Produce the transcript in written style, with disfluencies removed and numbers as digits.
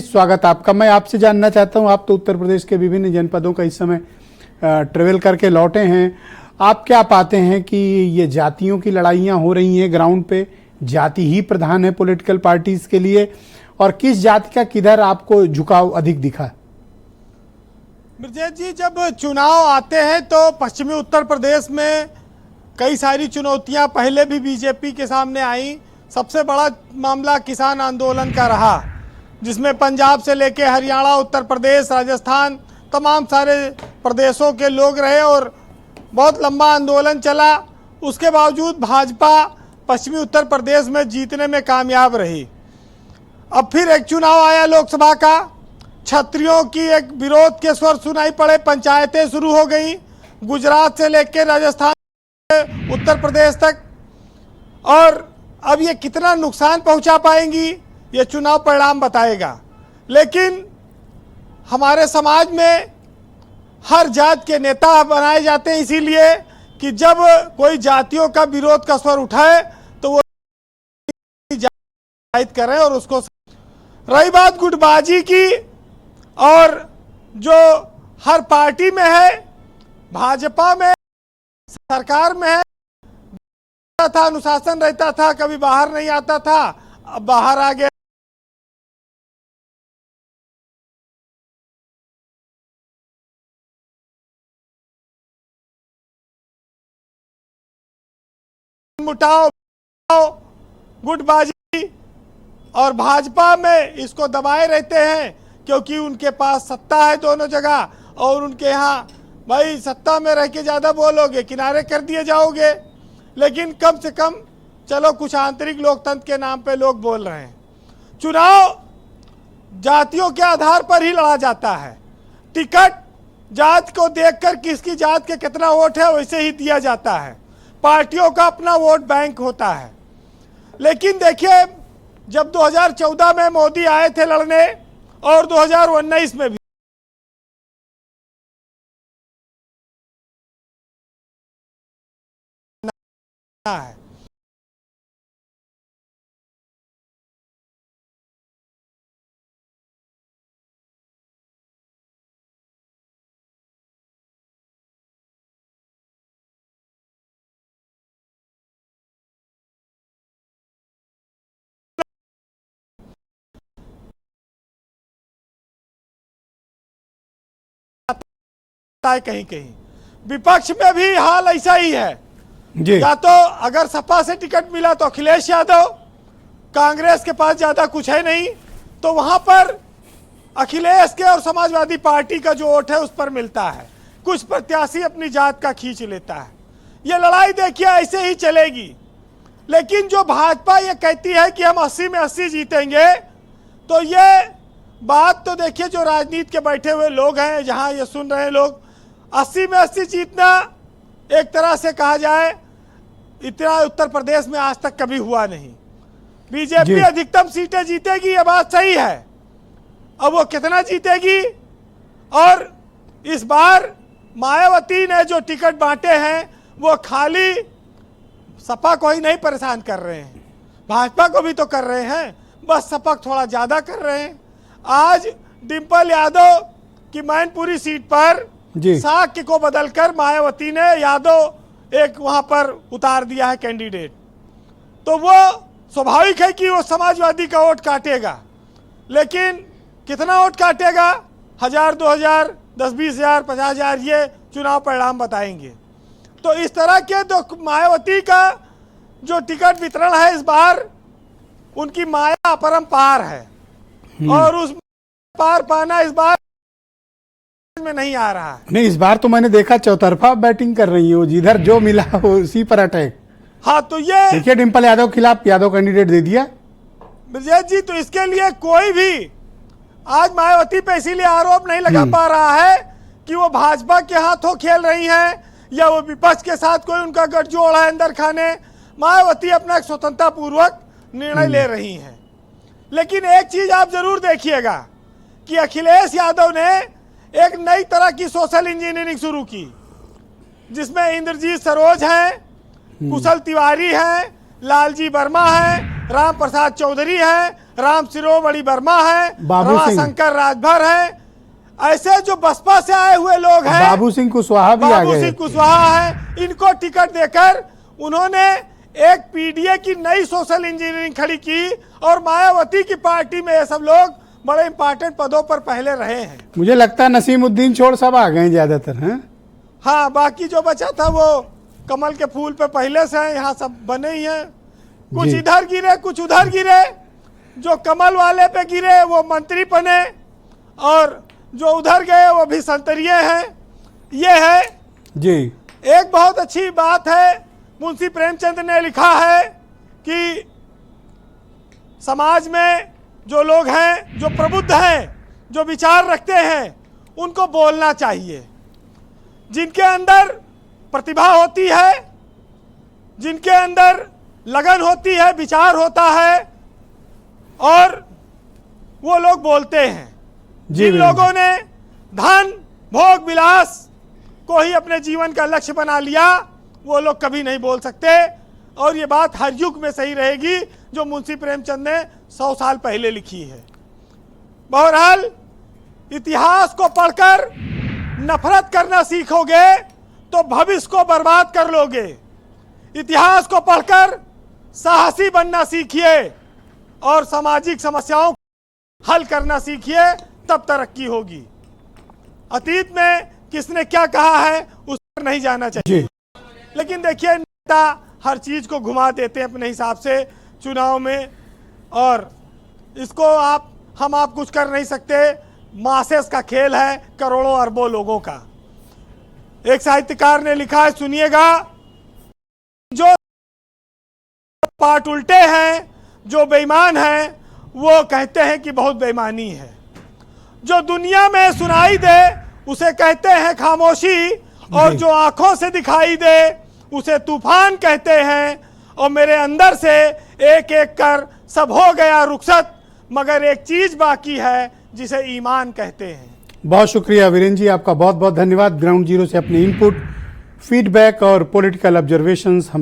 स्वागत आपका। मैं आपसे जानना चाहता हूं, आप तो उत्तर प्रदेश के विभिन्न जनपदों का इस समय ट्रेवल करके लौटे हैं। आप क्या पाते हैं कि ये जातियों की लड़ाइयां हो रही हैं ग्राउंड पे, जाति ही प्रधान है पॉलिटिकल पार्टीज के लिए, और किस जाति का किधर आपको झुकाव अधिक दिखा? ब्रजेश जी, जब चुनाव आते हैं तो पश्चिमी उत्तर प्रदेश में कई सारी चुनौतियां पहले भी बीजेपी के सामने आई। सबसे बड़ा मामला किसान आंदोलन का रहा, जिसमें पंजाब से लेके हरियाणा, उत्तर प्रदेश, राजस्थान, तमाम सारे प्रदेशों के लोग रहे और बहुत लंबा आंदोलन चला। उसके बावजूद भाजपा पश्चिमी उत्तर प्रदेश में जीतने में कामयाब रही। अब फिर एक चुनाव आया लोकसभा का, क्षत्रियों की एक विरोध के स्वर सुनाई पड़े, पंचायतें शुरू हो गई, गुजरात से लेकर राजस्थान, उत्तर प्रदेश तक। और अब ये कितना नुकसान पहुंचा पाएंगी ये चुनाव परिणाम बताएगा। लेकिन हमारे समाज में हर जात के नेता बनाए जाते हैं, इसीलिए कि जब कोई जातियों का विरोध का स्वर उठाए तो वो जाहिर करें। और उसको रही बात गुटबाजी की, और जो हर पार्टी में है, भाजपा में, सरकार में है, था अनुशासन रहता था, कभी बाहर नहीं आता था, अब बाहर आ गया। मुटाव, गुटबाजी, और भाजपा में इसको दबाए रहते हैं क्योंकि उनके पास सत्ता है दोनों जगह, और उनके यहाँ भाई सत्ता में रह के ज़्यादा बोलोगे किनारे कर दिए जाओगे। लेकिन कम से कम चलो कुछ आंतरिक लोकतंत्र के नाम पे लोग बोल रहे हैं। चुनाव जातियों के आधार पर ही लड़ा जाता है। टिकट जात को देखकर किसकी जात के कितना वोट है वैसे ही दिया जाता है। पार्टियों का अपना वोट बैंक होता है। लेकिन देखिए, जब 2014 में मोदी आए थे लड़ने, और 2019 में भी है, कहीं कहीं विपक्ष में भी हाल ऐसा ही है जी। या तो अगर सपा से टिकट मिला तो अखिलेश यादव, कांग्रेस के पास ज्यादा कुछ है नहीं, तो वहां पर अखिलेश के और समाजवादी पार्टी का जो वोट है उस पर मिलता है। कुछ प्रत्याशी अपनी जात का खींच लेता है। ये लड़ाई देखिए ऐसे ही चलेगी। लेकिन जो भाजपा ये कहती है कि हम 80 में 80 जीतेंगे, तो ये बात तो देखिए, जो राजनीति के बैठे हुए लोग हैं, जहां ये सुन रहे लोग, 80 में 80 जीतना एक तरह से कहा जाए इतना उत्तर प्रदेश में आज तक कभी हुआ नहीं। बीजेपी अधिकतम सीटें जीतेगी, ये बात सही है। अब वो कितना जीतेगी? और इस बार मायावती ने जो टिकट बांटे हैं वो खाली सपा को ही नहीं परेशान कर रहे हैं, भाजपा को भी तो कर रहे हैं, बस सपा थोड़ा ज्यादा कर रहे हैं। आज डिम्पल यादव की मैनपुरी सीट पर साक्य को बदलकर मायावती ने यादव एक वहां पर उतार दिया है कैंडिडेट। तो वो स्वाभाविक है कि वो समाजवादी का वोट काटेगा। लेकिन कितना वोट काटेगा? 1000, 2000, 10-20 हजार, 50,000, ये चुनाव परिणाम बताएंगे। तो इस तरह के तो मायावती का जो टिकट वितरण है इस बार, उनकी माया अपरंपार है, और उस पार पाना इस बार में नहीं आ रहा है। नहीं, इस बार तो मैंने देखा चौतरफा बैटिंग कर रही है, जिधर जो मिला वो उसी पर अटैक। हाँ, तो ये देखिए, डिम्पल यादव के खिलाफ यादव कैंडिडेट दे दिया ब्रजेश जी। तो इसके लिए कोई भी आज मायावती पे इसीलिए आरोप नहीं लगा पा रहा है कि वो भाजपा के हाथों खेल रही हैं, या वो विपक्ष के साथ कोई उनका गठजोड़ है अंदर खाने। मायावती अपना एक स्वतंत्रता पूर्वक निर्णय ले रही हैं। लेकिन एक चीज आप जरूर देखिएगा कि अखिलेश यादव ने एक नई तरह की सोशल इंजीनियरिंग शुरू की, जिसमें इंद्रजीत सरोज हैं, कुशल तिवारी हैं, लालजी वर्मा हैं, राम प्रसाद चौधरी है, राम शिरोमणि वर्मा है, बाबू सिंह। रमाशंकर राजभर है, ऐसे जो बसपा से आए हुए लोग हैं, बाबू सिंह कुशवाहा भी आ बाबू गए। सिंह कुशवाहा है, इनको टिकट देकर उन्होंने एक पीडीए की नई सोशल इंजीनियरिंग खड़ी की और मायावती की पार्टी में ये सब लोग बड़े इंपॉर्टेंट पदों पर पहले रहे हैं। मुझे लगता है नसीमुद्दीन छोड़ सब आ गए ज्यादातर हैं। हाँ, बाकी जो बचा था वो कमल के फूल पे पहले से है, यहाँ सब बने ही हैं। कुछ जी। इधर गिरे, कुछ उधर गिरे। जो कमल वाले पे गिरे वो मंत्री बने और जो उधर गए वो भी संतरिये हैं। ये है जी। एक बहुत अच्छी बात है, मुंशी प्रेमचंद ने लिखा है कि समाज में जो लोग हैं, जो प्रबुद्ध हैं, जो विचार रखते हैं, उनको बोलना चाहिए। जिनके अंदर प्रतिभा होती है, जिनके अंदर लगन होती है, विचार होता है और वो लोग बोलते हैं। जिन लोगों ने धन भोग विलास को ही अपने जीवन का लक्ष्य बना लिया, वो लोग कभी नहीं बोल सकते। और ये बात हर युग में सही रहेगी जो मुंशी प्रेमचंद ने 100 साल पहले लिखी है। बहरहाल इतिहास को पढ़कर नफरत करना सीखोगे तो भविष्य को बर्बाद कर लोगे। इतिहास को पढ़कर साहसी बनना सीखिए और सामाजिक समस्याओं को हल करना सीखिए, तब तरक्की होगी। अतीत में किसने क्या कहा है उस पर नहीं जाना चाहिए। लेकिन देखिए, नेता हर चीज को घुमा देते हैं अपने हिसाब से चुनाव में, और इसको हम आप कुछ कर नहीं सकते। मासेस का खेल है करोड़ों अरबों लोगों का। एक साहित्यकार ने लिखा है, सुनिएगा, जो पाट उल्टे हैं, जो बेईमान हैं, वो कहते हैं कि बहुत बेईमानी है। जो दुनिया में सुनाई दे उसे कहते हैं खामोशी, और जो आंखों से दिखाई दे उसे तूफान कहते हैं। और मेरे अंदर से एक एक कर सब हो गया रुखसत, मगर एक चीज बाकी है जिसे ईमान कहते हैं। बहुत शुक्रिया वीरेंद्र जी, आपका बहुत बहुत धन्यवाद। ग्राउंड जीरो से अपने इनपुट, फीडबैक और पॉलिटिकल ऑब्जर्वेशंस हम